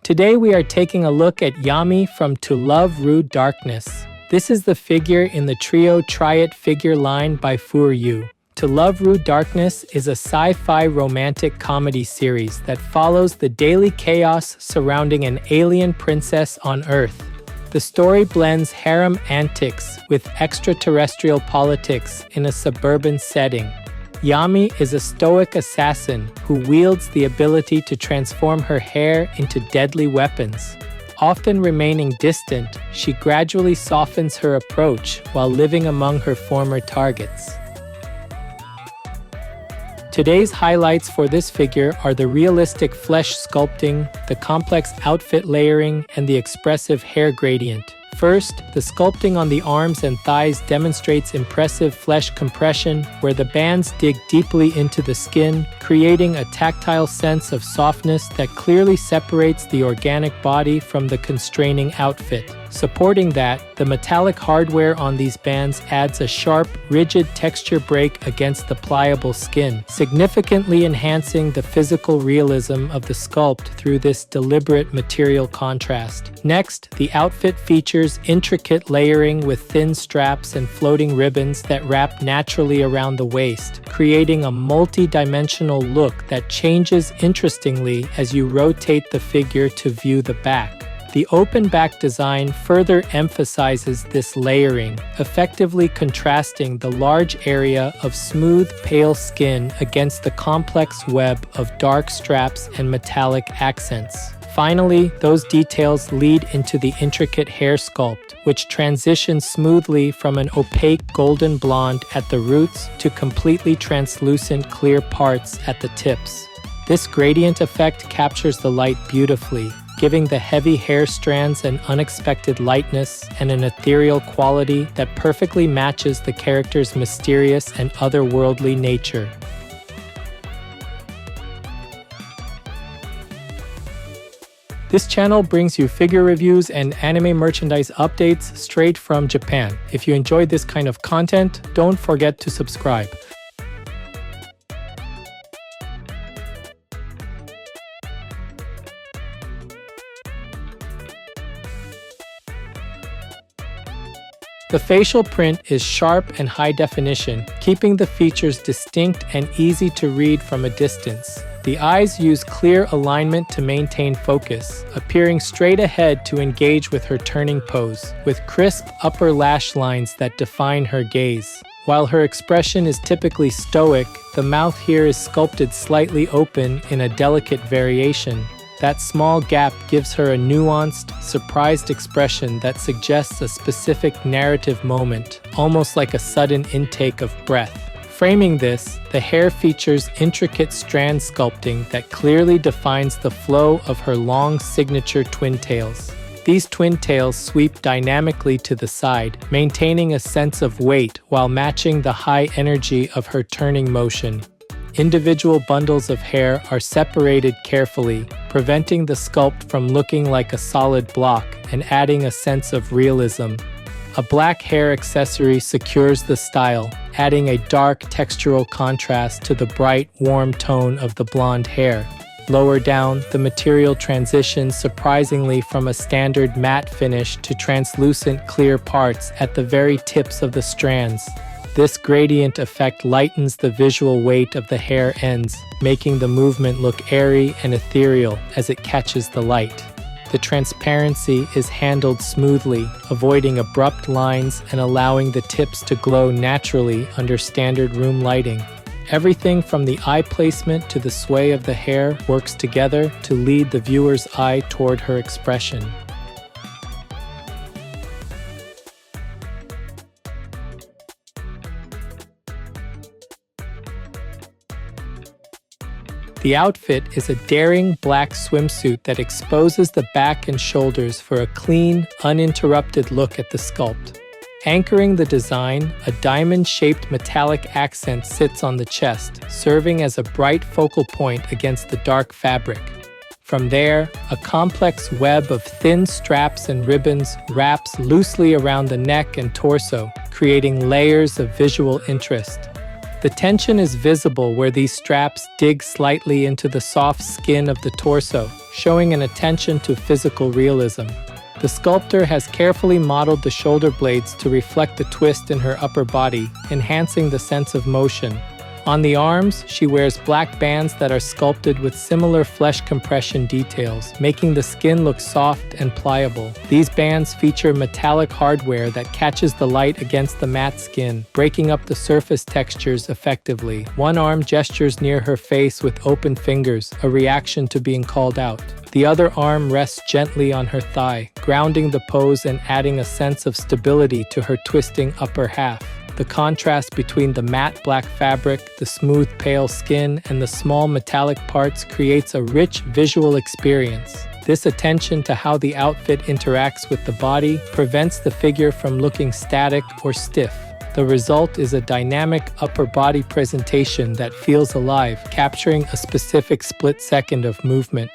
Today we are taking a look at Yami from To Love Ru Darkness. This is the figure in the Trio-Try-iT Figure line by FuRyu. To Love Ru Darkness is a sci-fi romantic comedy series that follows the daily chaos surrounding an alien princess on Earth. The story blends harem antics with extraterrestrial politics in a suburban setting. Yami is a stoic assassin who wields the ability to transform her hair into deadly weapons. Often remaining distant, she gradually softens her approach while living among her former targets. Today's highlights for this figure are the realistic flesh sculpting, the complex outfit layering, and the expressive hair gradient. First, the sculpting on the arms and thighs demonstrates impressive flesh compression, where the bands dig deeply into the skin, creating a tactile sense of softness that clearly separates the organic body from the constraining outfit. Supporting that, the metallic hardware on these bands adds a sharp, rigid texture break against the pliable skin, significantly enhancing the physical realism of the sculpt through this deliberate material contrast. Next, the outfit features intricate layering with thin straps and floating ribbons that wrap naturally around the waist, creating a multi-dimensional look that changes interestingly as you rotate the figure to view the back. The open back design further emphasizes this layering, effectively contrasting the large area of smooth, pale skin against the complex web of dark straps and metallic accents. Finally, those details lead into the intricate hair sculpt, which transitions smoothly from an opaque golden blonde at the roots to completely translucent clear parts at the tips. This gradient effect captures the light beautifully, giving the heavy hair strands an unexpected lightness and an ethereal quality that perfectly matches the character's mysterious and otherworldly nature. This channel brings you figure reviews and anime merchandise updates straight from Japan. If you enjoyed this kind of content, don't forget to subscribe. The facial print is sharp and high definition, keeping the features distinct and easy to read from a distance. The eyes use clear alignment to maintain focus, appearing straight ahead to engage with her turning pose, with crisp upper lash lines that define her gaze. While her expression is typically stoic, the mouth here is sculpted slightly open in a delicate variation. That small gap gives her a nuanced, surprised expression that suggests a specific narrative moment, almost like a sudden intake of breath. Framing this, the hair features intricate strand sculpting that clearly defines the flow of her long signature twin tails. These twin tails sweep dynamically to the side, maintaining a sense of weight while matching the high energy of her turning motion. Individual bundles of hair are separated carefully, preventing the sculpt from looking like a solid block and adding a sense of realism. A black hair accessory secures the style, adding a dark textural contrast to the bright, warm tone of the blonde hair. Lower down, the material transitions surprisingly from a standard matte finish to translucent clear parts at the very tips of the strands. This gradient effect lightens the visual weight of the hair ends, making the movement look airy and ethereal as it catches the light. The transparency is handled smoothly, avoiding abrupt lines and allowing the tips to glow naturally under standard room lighting. Everything from the eye placement to the sway of the hair works together to lead the viewer's eye toward her expression. The outfit is a daring black swimsuit that exposes the back and shoulders for a clean, uninterrupted look at the sculpt. Anchoring the design, a diamond-shaped metallic accent sits on the chest, serving as a bright focal point against the dark fabric. From there, a complex web of thin straps and ribbons wraps loosely around the neck and torso, creating layers of visual interest. The tension is visible where these straps dig slightly into the soft skin of the torso, showing an attention to physical realism. The sculptor has carefully modeled the shoulder blades to reflect the twist in her upper body, enhancing the sense of motion. On the arms, she wears black bands that are sculpted with similar flesh compression details, making the skin look soft and pliable. These bands feature metallic hardware that catches the light against the matte skin, breaking up the surface textures effectively. One arm gestures near her face with open fingers, a reaction to being called out. The other arm rests gently on her thigh, grounding the pose and adding a sense of stability to her twisting upper half. The contrast between the matte black fabric, the smooth pale skin, and the small metallic parts creates a rich visual experience. This attention to how the outfit interacts with the body prevents the figure from looking static or stiff. The result is a dynamic upper body presentation that feels alive, capturing a specific split second of movement.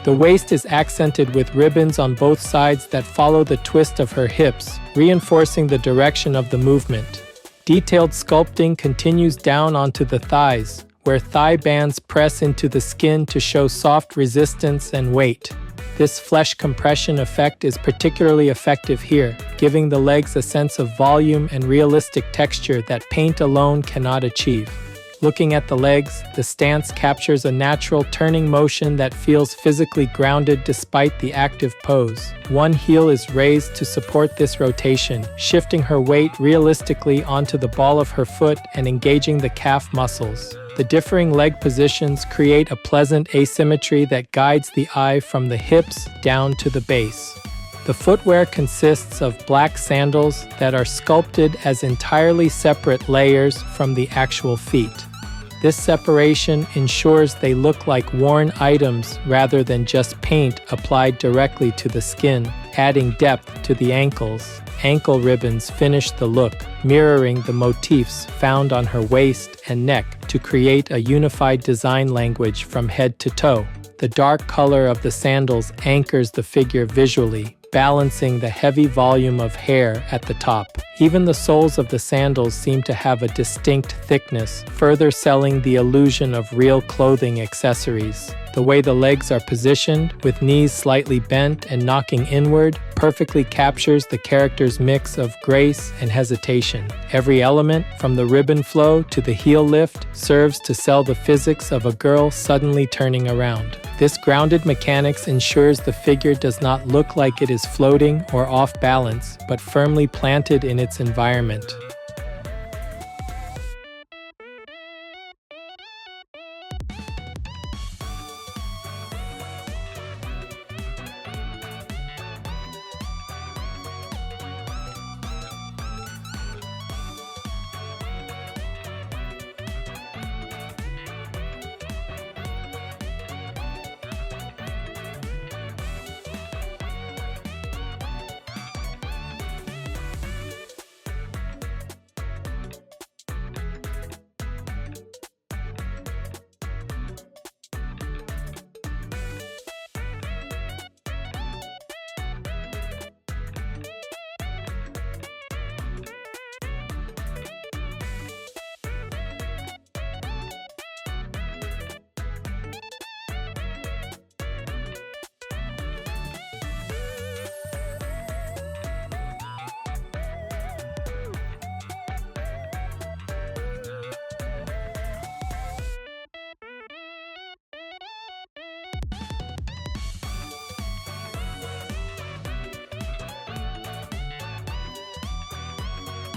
The waist is accented with ribbons on both sides that follow the twist of her hips, reinforcing the direction of the movement. Detailed sculpting continues down onto the thighs, where thigh bands press into the skin to show soft resistance and weight. This flesh compression effect is particularly effective here, giving the legs a sense of volume and realistic texture that paint alone cannot achieve. Looking at the legs, the stance captures a natural turning motion that feels physically grounded despite the active pose. One heel is raised to support this rotation, shifting her weight realistically onto the ball of her foot and engaging the calf muscles. The differing leg positions create a pleasant asymmetry that guides the eye from the hips down to the base. The footwear consists of black sandals that are sculpted as entirely separate layers from the actual feet. This separation ensures they look like worn items rather than just paint applied directly to the skin, adding depth to the ankles. Ankle ribbons finish the look, mirroring the motifs found on her waist and neck to create a unified design language from head to toe. The dark color of the sandals anchors the figure visually, balancing the heavy volume of hair at the top. Even the soles of the sandals seem to have a distinct thickness, further selling the illusion of real clothing accessories. The way the legs are positioned, with knees slightly bent and knocking inward, perfectly captures the character's mix of grace and hesitation. Every element, from the ribbon flow to the heel lift, serves to sell the physics of a girl suddenly turning around. This grounded mechanics ensures the figure does not look like it is floating or off balance, but firmly planted in its environment.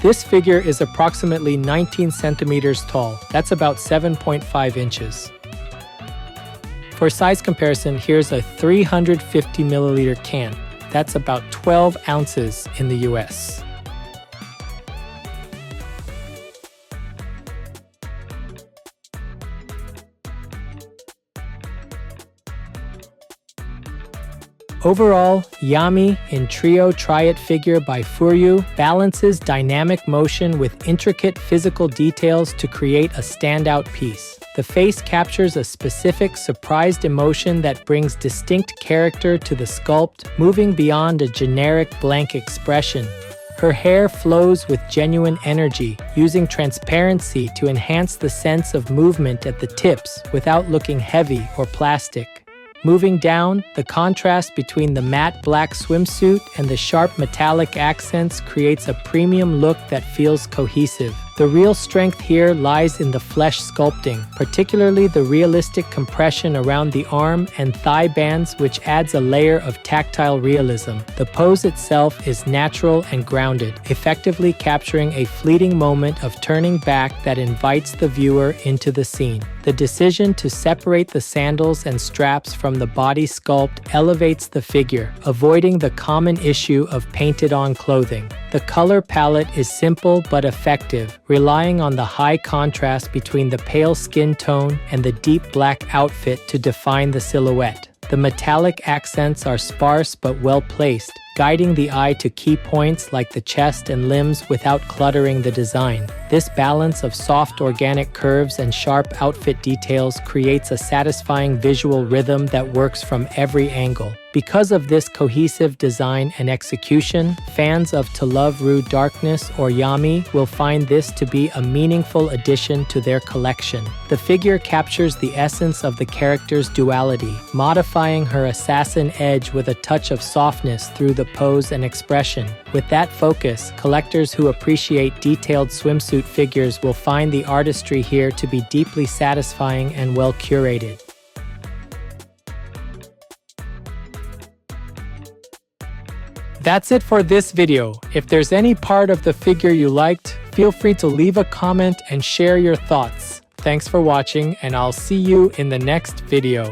This figure is approximately 19 centimeters tall. That's about 7.5 inches. For size comparison, here's a 350 milliliter can. That's about 12 ounces in the US. Overall, Yami in Trio-Try-iT Figure by FuRyu balances dynamic motion with intricate physical details to create a standout piece. The face captures a specific surprised emotion that brings distinct character to the sculpt, moving beyond a generic blank expression. Her hair flows with genuine energy, using transparency to enhance the sense of movement at the tips without looking heavy or plastic. Moving down, the contrast between the matte black swimsuit and the sharp metallic accents creates a premium look that feels cohesive. The real strength here lies in the flesh sculpting, particularly the realistic compression around the arm and thigh bands, which adds a layer of tactile realism. The pose itself is natural and grounded, effectively capturing a fleeting moment of turning back that invites the viewer into the scene. The decision to separate the sandals and straps from the body sculpt elevates the figure, avoiding the common issue of painted-on clothing. The color palette is simple but effective, relying on the high contrast between the pale skin tone and the deep black outfit to define the silhouette. The metallic accents are sparse but well placed, guiding the eye to key points like the chest and limbs without cluttering the design. This balance of soft organic curves and sharp outfit details creates a satisfying visual rhythm that works from every angle. Because of this cohesive design and execution, fans of To Love Ru Darkness or Yami will find this to be a meaningful addition to their collection. The figure captures the essence of the character's duality, modifying her assassin edge with a touch of softness through the pose and expression. With that focus, collectors who appreciate detailed swimsuit figures will find the artistry here to be deeply satisfying and well curated. That's it for this video. If there's any part of the figure you liked, feel free to leave a comment and share your thoughts. Thanks for watching, and I'll see you in the next video.